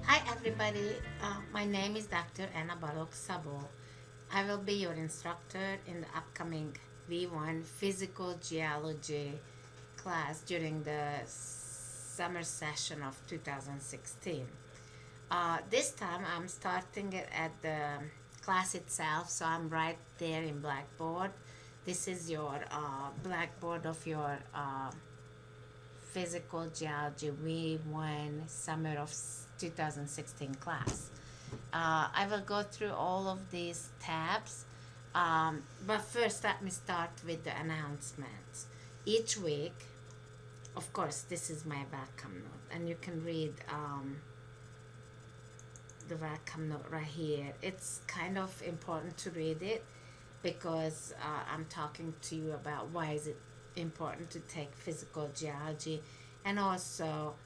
Hi everybody, my name is Dr. Anna Balok Sabo. I will be your instructor in the upcoming V1 Physical Geology class during the summer session of 2016. This time I'm starting it at the class itself, so I'm right there in Blackboard. This is your Blackboard of your Physical Geology V1 Summer of 2016 class. I will go through all of these tabs, but first let me start with the announcements. Each week, of course, this is my welcome note, and you can read the welcome note right here. It's kind of important to read it because I'm talking to you about why is it important to take physical geology, and also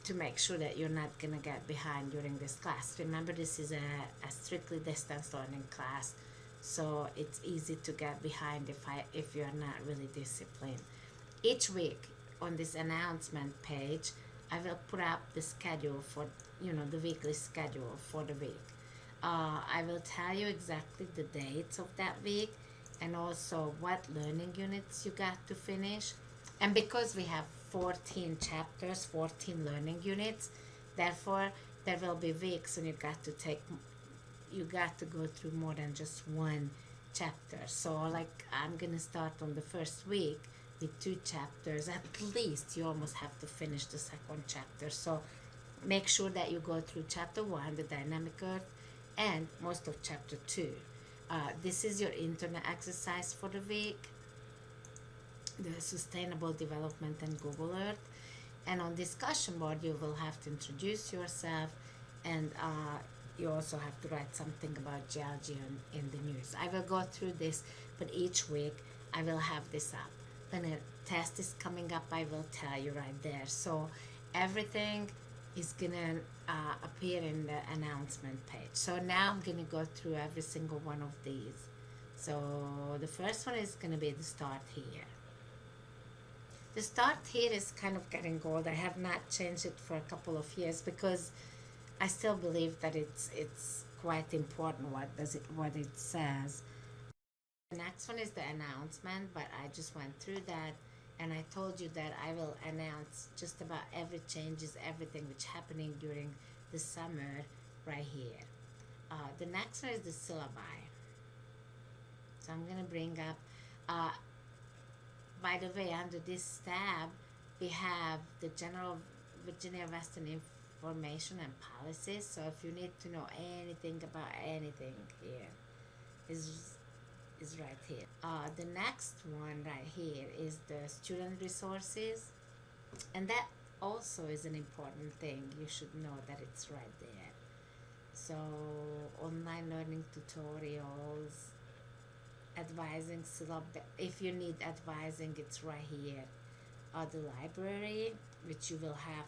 to make sure that you're not going to get behind during this class. Remember, this is a strictly distance learning class, so it's easy to get behind if you're not really disciplined. Each week on this announcement page, I will put up the schedule for, the weekly schedule for the week. I will tell you exactly the dates of that week and also what learning units you got to finish. And because we have 14 chapters, 14 learning units, therefore there will be weeks when you got to go through more than just one chapter. So like I'm gonna start on the first week with 2 chapters. At least you almost have to finish the second chapter. So make sure that you go through chapter 1, the dynamic earth, and most of chapter 2. This is your internet exercise for the week, the sustainable development and Google Earth. And on discussion board, you will have to introduce yourself, and you also have to write something about geology in the news. I will go through this, but each week I will have this up. When a test is coming up, I will tell you right there. So everything is gonna appear in the announcement page. So now I'm gonna go through every single one of these. So the first one is gonna be the start here. The start here is kind of getting old. I have not changed it for a couple of years because I still believe that it's quite important what it says. The next one is the announcement, but I just went through that and I told you that I will announce just about every changes, everything which happening during the summer right here. The next one is the syllabi. So I'm gonna bring up, by the way, under this tab, we have the General Virginia Western Information and Policies. So if you need to know anything about anything here, is right here. The next one right here is the student resources, and that also is an important thing. You should know that it's right there. So online learning tutorials, advising syllabus. If you need advising, it's right here. The library, which you will have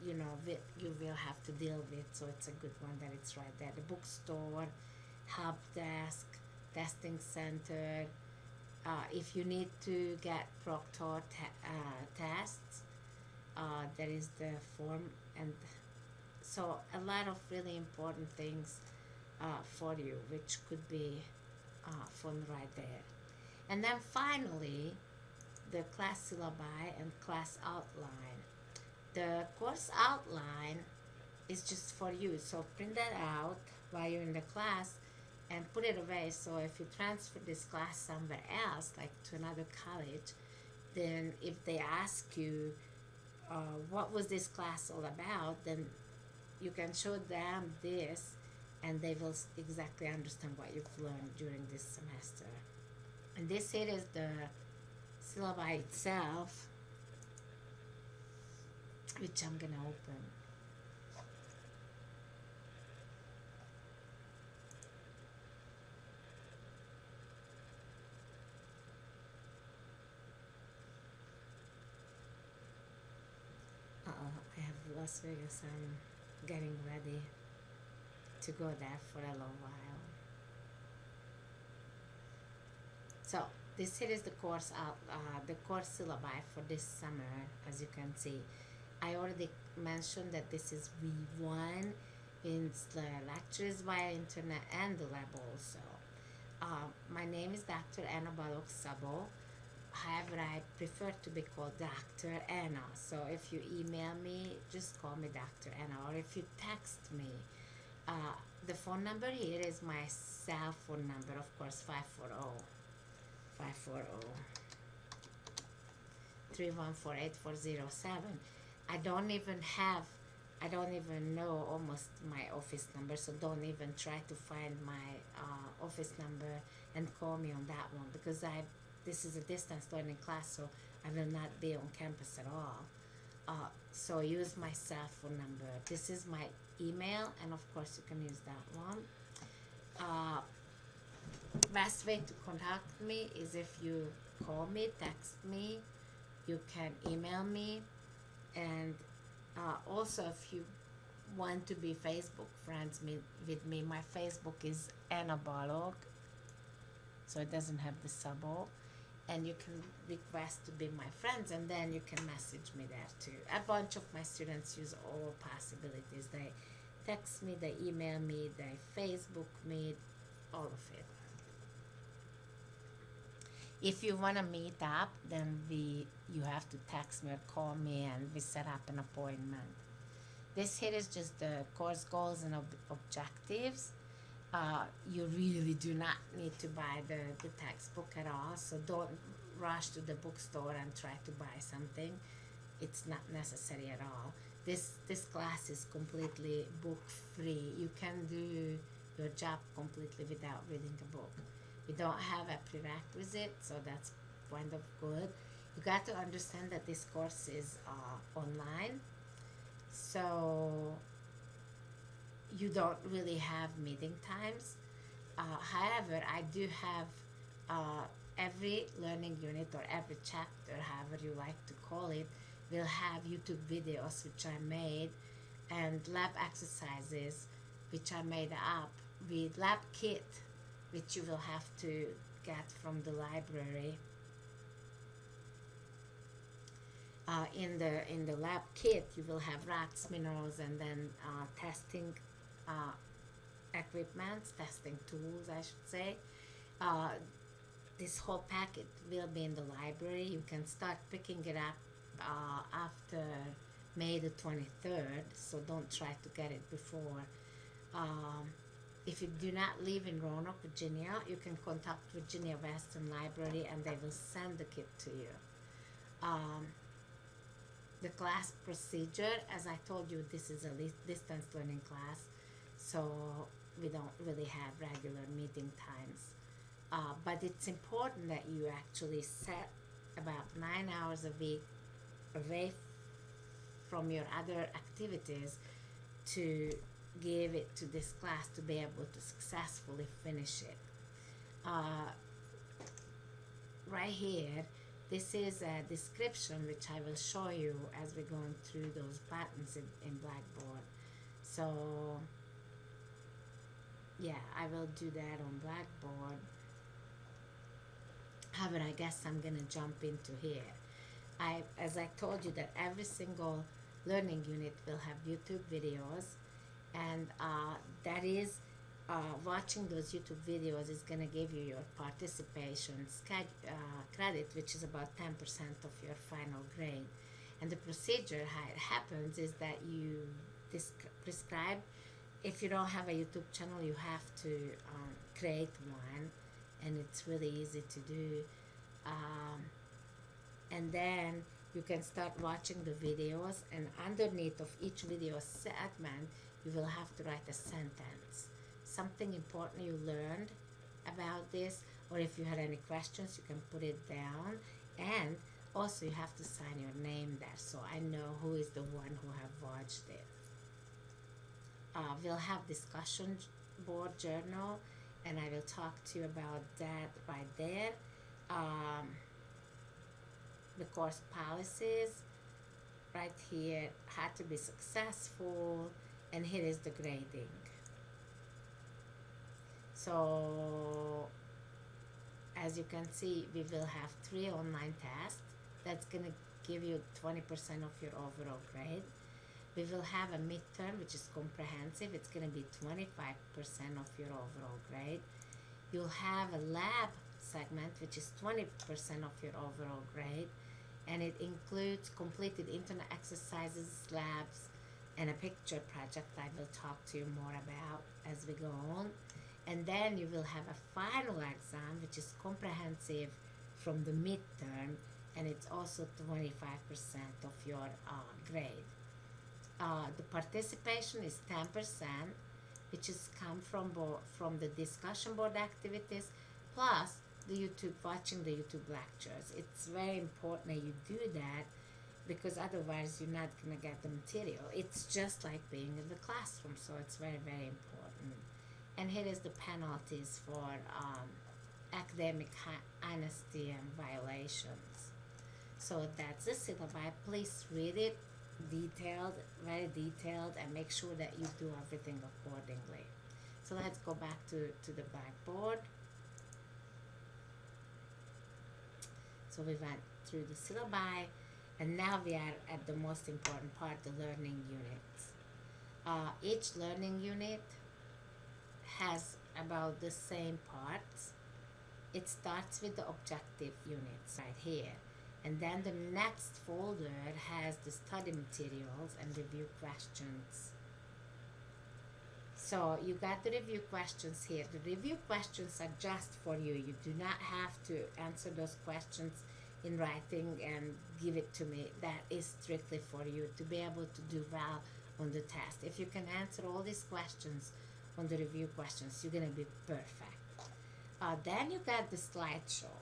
you will have to deal with, so it's a good one that it's right there. The bookstore, help desk, testing center. If you need to get proctor tests, there is the form, and so a lot of really important things for you, which could be fun right there. And then finally, the class syllabi and class outline. The course outline is just for you, so print that out while you're in the class and put it away. So if you transfer this class somewhere else, like to another college, then if they ask you what was this class all about, then you can show them this and they will exactly understand what you've learned during this semester. And this here is the syllabi itself, which I'm gonna open. I have Las Vegas. I'm getting ready to go there for a long while. So this here is the course syllabi for this summer, as you can see. I already mentioned that this is V1, means the lectures via internet and the lab also. My name is Dr. Anna Balok Sabo. However, I prefer to be called Dr. Anna. So if you email me, just call me Dr. Anna. Or if you text me, the phone number here is my cell phone number, of course, 540-314-8407. I don't even have, I don't even know almost my office number, so don't even try to find my office number and call me on that one, because this is a distance learning class, so I will not be on campus at all. So use my cell phone number. This is my email, and of course you can use that one. Best way to contact me is if you call me, text me, you can email me, and also if you want to be Facebook friends with me, my Facebook is Anna Balog, so it doesn't have the Sabo, and you can request to be my friends, and then you can message me there too. A bunch of my students use all possibilities. They text me, they email me, they Facebook me, all of it. If you want to meet up, then you have to text me or call me, and we set up an appointment. This here is just the course goals and objectives. You really do not need to buy the textbook at all, so don't rush to the bookstore and try to buy something. It's not necessary at all. This class is completely book free. You can do your job completely without reading a book. We don't have a prerequisite, so that's kind of good. You got to understand that this course is online, so you don't really have meeting times. However, I do have every learning unit or every chapter, however you like to call it, will have YouTube videos which I made, and lab exercises which I made up with lab kit, which you will have to get from the library. In the lab kit, you will have rocks, minerals, and then testing equipment, testing tools, I should say. This whole packet will be in the library. You can start picking it up after May the 23rd, so don't try to get it before. If you do not live in Roanoke, Virginia, you can contact Virginia Western Library and they will send the kit to you. The class procedure, as I told you, this is a distance learning class, so we don't really have regular meeting times. But it's important that you actually set about 9 hours a week away from your other activities to give it to this class to be able to successfully finish it. Right here, this is a description which I will show you as we're going through those buttons in Blackboard. So yeah, I will do that on Blackboard. However, I guess I'm gonna jump into here. As I told you, that every single learning unit will have YouTube videos, and that is watching those YouTube videos is going to give you your participation credit, which is about 10% of your final grade. And the procedure, how it happens, is that you prescribe, if you don't have a YouTube channel, you have to create one, and it's really easy to do. And then you can start watching the videos, and underneath of each video segment, you will have to write a sentence. Something important you learned about this, or if you had any questions, you can put it down. And also you have to sign your name there, so I know who is the one who have watched it. We'll have discussion board journal, and I will talk to you about that right there. The course policies, right here, how to be successful, and here is the grading. So as you can see, we will have 3 online tests, That's going to give you 20% of your overall grade. We will have a midterm, which is comprehensive. It's going to be 25% of your overall grade. You'll have a lab segment, which is 20% of your overall grade, and it includes completed internet exercises, labs, and a picture project I will talk to you more about as we go on. And then you will have a final exam, which is comprehensive from the midterm, and it's also 25% of your grade. The participation is 10%, which is come from the discussion board activities, plus watching the YouTube lectures. It's very important that you do that, because otherwise you're not going to get the material. It's just like being in the classroom, so it's very, very important. And here is the penalties for academic honesty and violations. So that's the syllabi. Please read it detailed, very detailed, and make sure that you do everything accordingly. So let's go back to the blackboard. So we went through the syllabi, and now we are at the most important part, the learning units. Each learning unit has about the same parts. It starts with the objective units right here, and then the next folder has the study materials and review questions. So you got the review questions here. The review questions are just for you. You do not have to answer those questions in writing and give it to me. That is strictly for you to be able to do well on the test. If you can answer all these questions on the review questions, you're going to be perfect. Then you got the slideshow.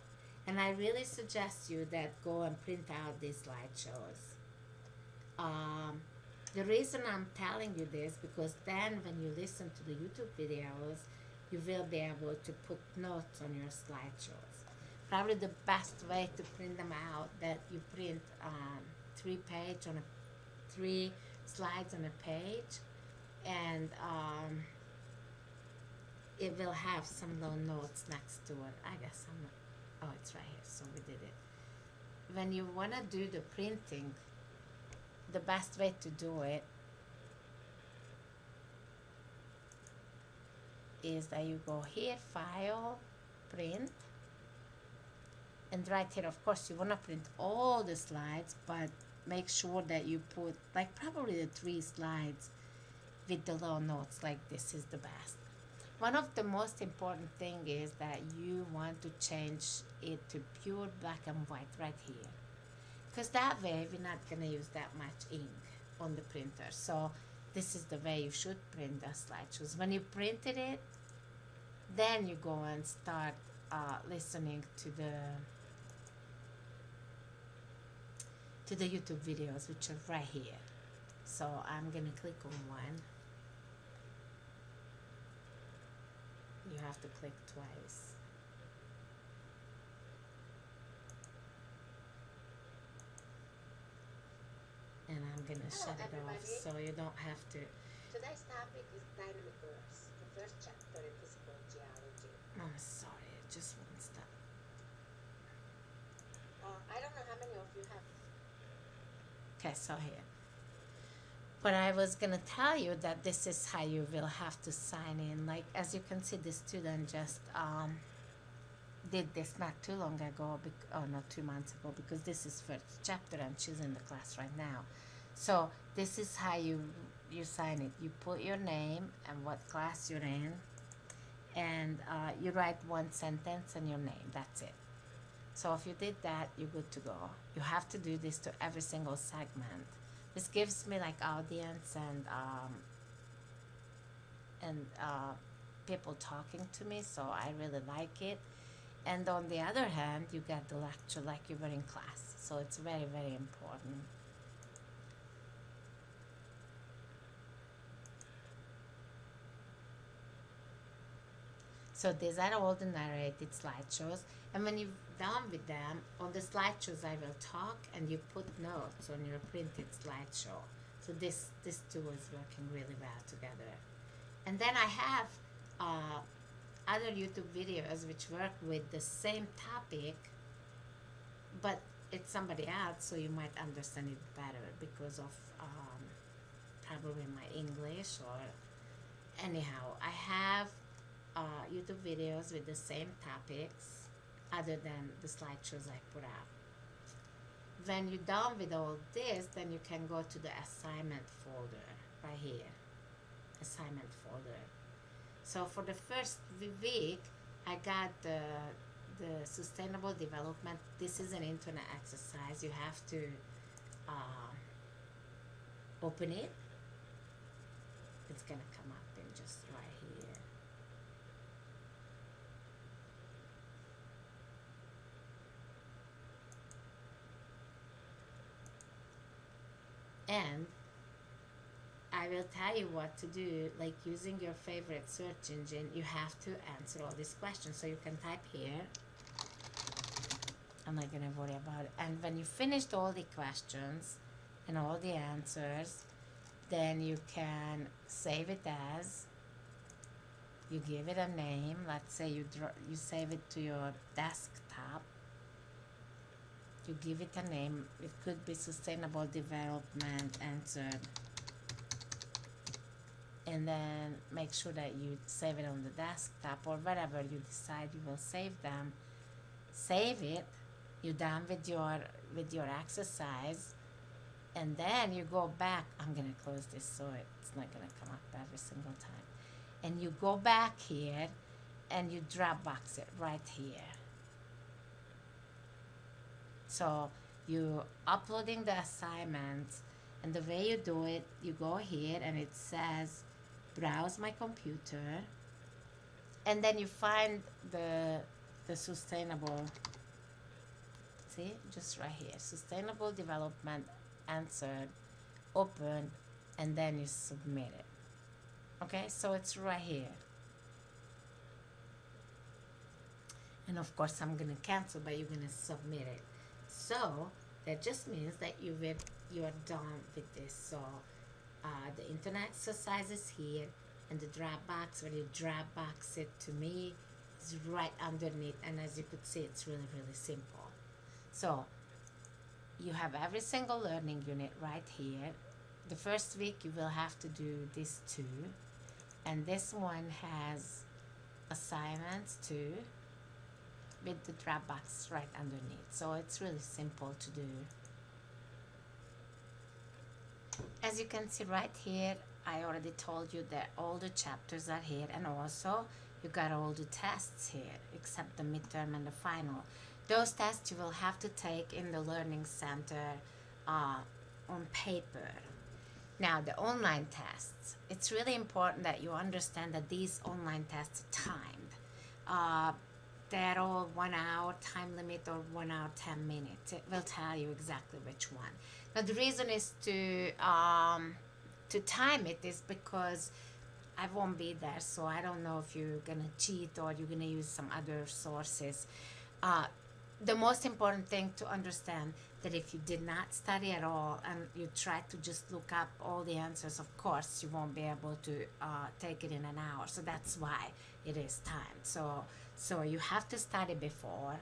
And I really suggest you that go and print out these slideshows. The reason I'm telling you this, because then when you listen to the YouTube videos, you will be able to put notes on your slideshows. Probably the best way to print them out, that you print 3 slides on a page, and it will have some little notes next to it. I guess I'm not. Oh, it's right here, so we did it. When you want to do the printing, the best way to do it is that you go here, File, Print, and right here, of course, you want to print all the slides, but make sure that you put like probably the 3 slides with the little notes. Like this is the best. One of the most important thing is that you want to change it to pure black and white right here, because that way we're not going to use that much ink on the printer. So this is the way you should print the slideshows. When you printed it, then you go and start listening to the YouTube videos, which are right here. So I'm going to click on one. You have to click twice. And I'm going to shut it off so you don't have to. Today's topic is dynamic verse, the first chapter in physical geology. I'm sorry, it just won't stop. I don't know how many of you have. Okay, so here. But I was going to tell you that this is how you will have to sign in. Like, as you can see, the student just did this not too long ago, not 2 months ago, because this is first chapter and she's in the class right now. So this is how you sign it. You put your name and what class you're in, and you write 1 sentence and your name. That's it. So if you did that, you're good to go. You have to do this to every single segment. This gives me like audience and people talking to me, so I really like it. And on the other hand, you get the lecture like you were in class, so it's very, very important. So these are all the narrated slideshows, and when you're done with them, on the slideshows I will talk and you put notes on your printed slideshow. So this too is working really well together. And then I have other YouTube videos which work with the same topic, but it's somebody else, so you might understand it better because of probably my English or anyhow. I have YouTube videos with the same topics other than the slideshows I put out. When you're done with all this, then you can go to the assignment folder right here. Assignment folder. So for the first week, I got the sustainable development. This is an internet exercise. You have to open it. It's gonna come up in just right here. And I will tell you what to do, like using your favorite search engine. You have to answer all these questions. So you can type here. I'm not gonna worry about it. And when you finished all the questions and all the answers, then you can save it as, you give it a name. Let's say you save it to your desktop. You give it a name. It could be sustainable development answered. And then make sure that you save it on the desktop or wherever you decide you will save them. Save it. You're done with your exercise, and then you go back. I'm gonna close this so it's not gonna come up every single time. And you go back here, and you Dropbox it right here. So you uploading the assignments, and the way you do it, you go here, and it says browse my computer, and then you find the sustainable. See, just right here, sustainable development answered, open, and then you submit it. Okay, so it's right here. And of course I'm gonna cancel, but you're gonna submit it. So that just means that you are done with this. So the internet exercise is here, and the Dropbox, when you Dropbox it to me, is right underneath. And as you could see, it's really, really simple. So you have every single learning unit right here. The first week you will have to do these two, and this one has assignments too with the Dropbox right underneath. So it's really simple to do. As you can see right here, I already told you that all the chapters are here, and also you got all the tests here except the midterm and the final. Those tests you will have to take in the Learning Center on paper. Now, the online tests, it's really important that you understand that these online tests are timed. They're all 1 hour time limit or 1 hour 10 minutes. It will tell you exactly which one. Now, the reason is to time it is because I won't be there, so I don't know if you're gonna cheat or you're gonna use some other sources. The most important thing to understand that if you did not study at all and you try to just look up all the answers, of course you won't be able to take it in an hour. So that's why it is timed. So you have to study before.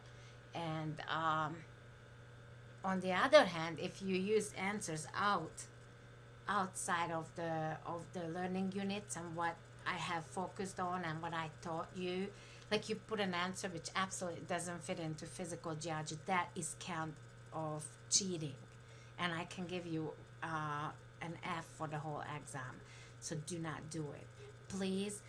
And on the other hand, if you use answers outside of the learning units and what I have focused on and what I taught you, like you put an answer which absolutely doesn't fit into physical geology, that is count of cheating, and I can give you an F for the whole exam. So do not do it. Please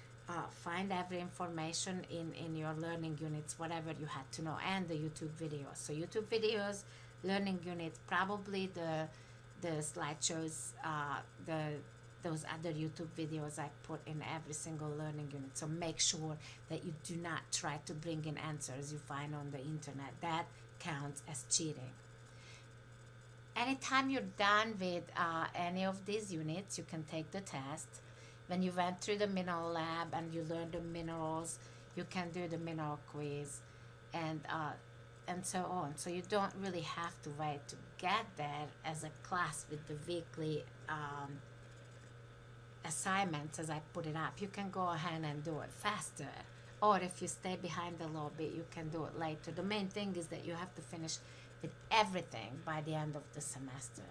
find every information in your learning units, whatever you had to know, and the YouTube videos. So YouTube videos, learning units, probably the slideshows, those other YouTube videos I put in every single learning unit. So make sure that you do not try to bring in answers you find on the internet. That counts as cheating. Anytime you're done with any of these units, you can take the test. When you went through the mineral lab and you learned the minerals, you can do the mineral quiz and so on. So you don't really have to wait to get there as a class with the weekly assignments as I put it up. You can go ahead and do it faster, or if you stay behind a little bit, you can do it later. The main thing is that you have to finish with everything by the end of the semester.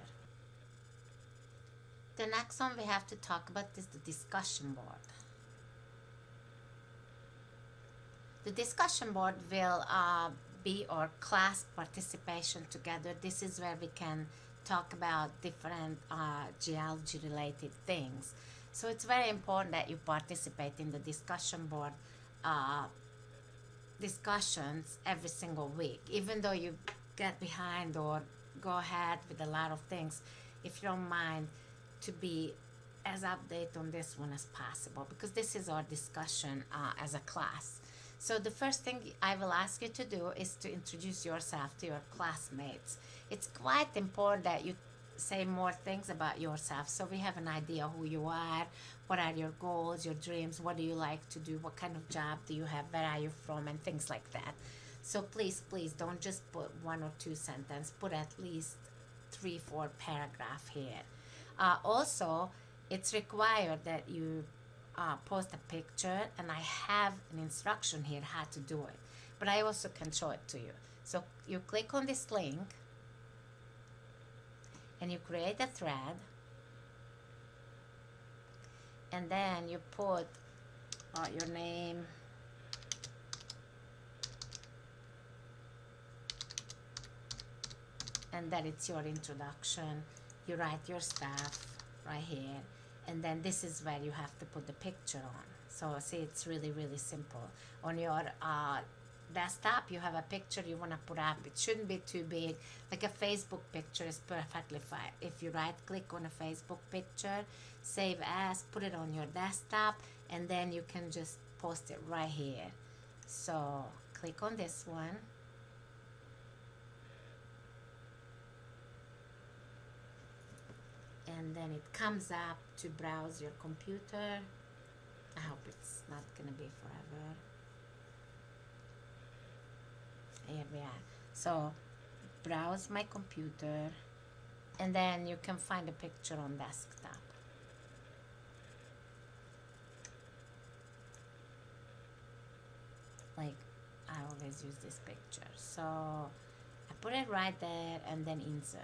The next one we have to talk about is the discussion board. The discussion board will be our class participation together. This is where we can talk about different geology related things. So it's very important that you participate in the discussion board discussions every single week. Even though you get behind or go ahead with a lot of things, if you don't mind to be as updated on this one as possible, because this is our discussion as a class. So the first thing I will ask you to do is to introduce yourself to your classmates. It's quite important that you say more things about yourself so we have an idea who you are, what are your goals, your dreams, what do you like to do, what kind of job do you have, where are you from, and things like that. So please don't just put 1 or 2 sentences, put at least 3-4 paragraph here. Also, it's required that you post a picture, and I have an instruction here how to do it, but I also can show it to you. So you click on this link and you create a thread, and then you put your name, and then it's your introduction. You write your stuff right here, and then this is where you have to put the picture on. So see, it's really simple. On your desktop you have a picture you want to put up. It shouldn't be too big. Like a Facebook picture is perfectly fine. If you right click on a Facebook picture, save as, put it on your desktop, and then you can just post it right here. So click on this one, and then it comes up to browse your computer. I hope it's not gonna be forever. Here we are. So browse my computer, and then you can find a picture on desktop. Like I always use this picture. So I put it right there, and then insert,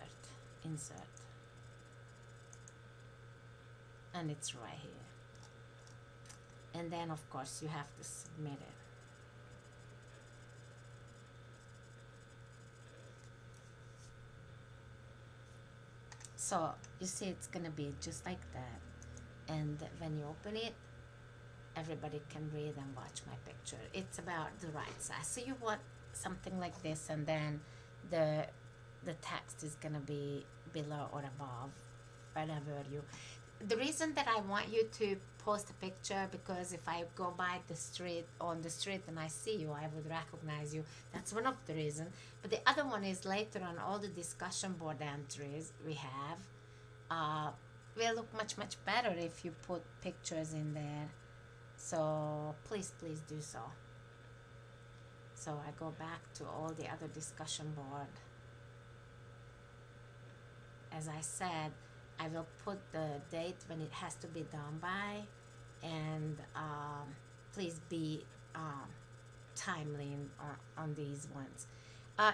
and it's right here. And then of course you have to submit it. So you see it's gonna be just like that, and when you open it, everybody can read and watch my picture. It's about the right size. So you want something like this, and then the text is gonna be below or above, whatever you. The reason that I want you to post a picture, because if I go by on the street and I see you, I would recognize you. That's one of the reasons. But the other one is later on, all the discussion board entries we have will look much better if you put pictures in there. So please do so. So I go back to all the other discussion board. As I said, I will put the date when it has to be done by, and please be timely on these ones.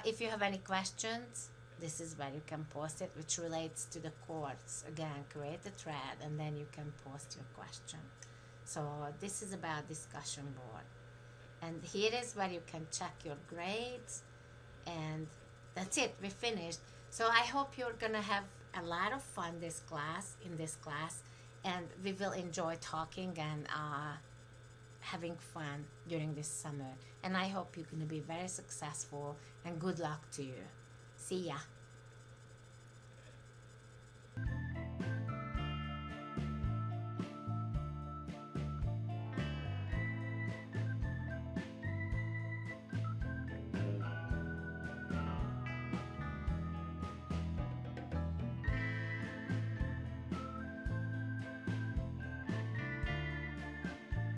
If you have any questions, this is where you can post it, which relates to the course. Again, create a thread, and then you can post your question. So this is about discussion board, and here is where you can check your grades, and that's it. We finished. So I hope you're gonna have a lot of fun in this class, and we will enjoy talking and having fun during this summer. And I hope you're going to be very successful, and good luck to you. See ya.